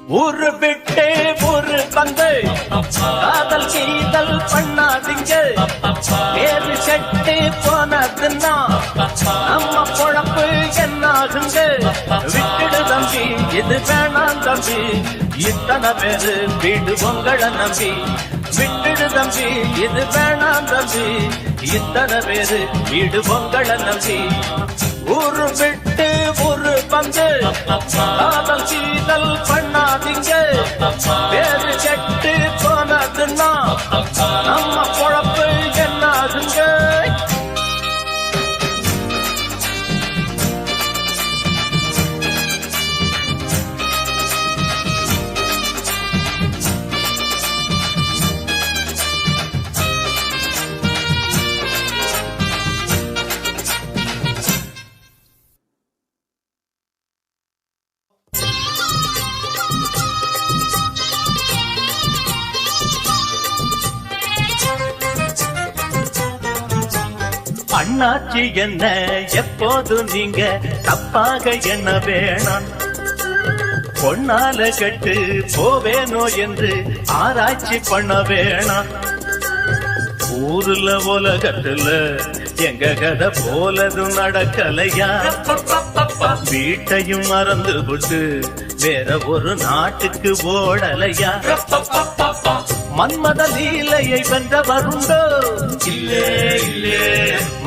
ஊரு விட்டு ஊரு வந்து காதல் கீதல் பண்ணாதீங்க. பேரு செட்டு போனதுன்னா நம்ம பொழப்பு என்னாகுங்க. விட்டுடு தம்பி, இது வேணாம் தம்பி, இத்தனை பேரு வீடு உங்களை நம்பி. விட்டுடு தம்பி, இது வேணாம் தம்பி, இத்தனை பேரு வீடு உங்களை நம்பி. ஊரு விட்டு ஊரு வந்து காதல் கீதல் பண்ணாதீங்க. பேரு செட்டு போனதுன்னா நம்ம பொழப்பு என்னாகுங்க. அண்ணாச்சி என்ன எப்போது நீங்க தப்பாக என்ன வேணாம். பொன்னால கட்டு போவேனோ என்று ஆராய்ச்சி பண்ண வேணாம். ஊருல உலகத்துல எங்க கதை போலதும் நடக்கலையா. வீட்டையும் மறந்து விட்டு வேற ஒரு நாட்டுக்கு ஓடலையா. மன்மத லீலையை வென்றவருண்டோ? இல்லே இல்லே.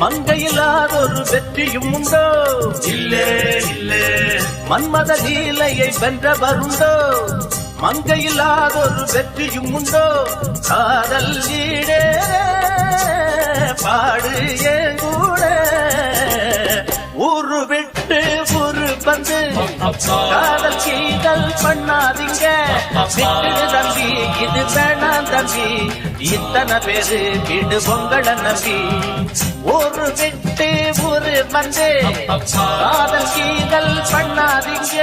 மங்கையில்லாதொரு வெற்றியும் உண்டோ? இல்லே இல்லே. மன்மத லீலையை வென்றவருண்டோ? மங்கையில்லாதொரு வெற்றியும் உண்டோ? காதல் ஈடே பாடு ஏங்கூட. ஊரு விட்டு ஊரு வந்து காதல் கீதல் பண்ணாதீங்க. விட்டுடு தம்பி, இது வேணாம் தம்பி, இத்தனை பேரு வீடு உங்களை நம்பி. ஊரு விட்டு ஊரு வந்து காதல் கீதல் பண்ணாதீங்க.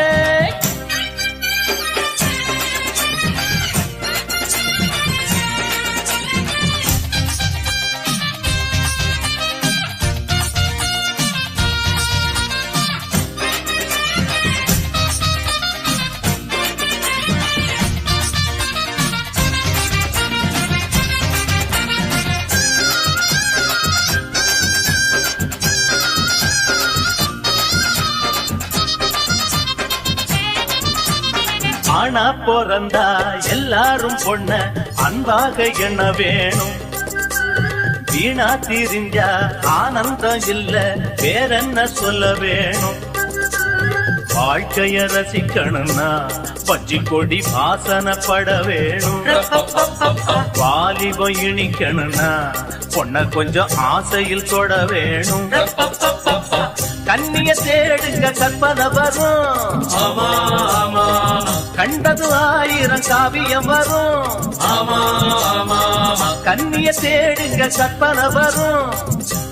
ஆனா பிறந்தா எல்லாரும் பொண்ண அன்பாக என்ன வேணும். வீணா திரிஞ்சா ஆனந்தம் இல்ல, வேறென்ன சொல்ல வேணும். வாழ்க்கைய ரசிக்கணும்னா பச்சி கொடி வாசனப்பட வேணும். வாலிபம் இனிக்கணும்னா பொண்ண கொஞ்சம் ஆசையில் தொட வேணும். கண்ணிய தேடுங்க கற்பனை வரும். கண்டது 1000 காவியம் வரும். கண்ணிய தேடுங்க கற்பனை வரும்.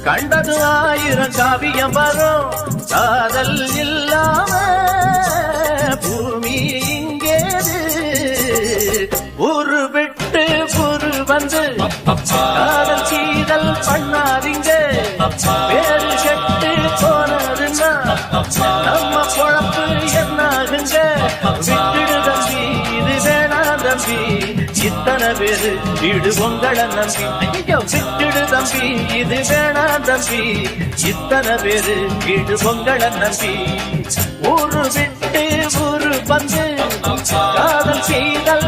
கண்டது 1000 காவியம் வரும். காதல் இல்லாம பூமி இங்கேது. ஊரு விட்டு ஊரு வந்து காதல் கீதல் பண்ணாதீங்க. பேரு செட்டு போனதுன்னா நம்ம பொழப்பு என்னாகுங்க. விட்டுடு தம்பி, இது வேணாம் தம்பி, இத்தனை பேரு வீடு உங்களை நம்பி. விட்டுடு தம்பி, இது வேணாம் தம்பி, இத்தனை பேரு வீடு உங்களை நம்பி. ஊரு விட்டு ஊரு வந்து காதல் செய்தல்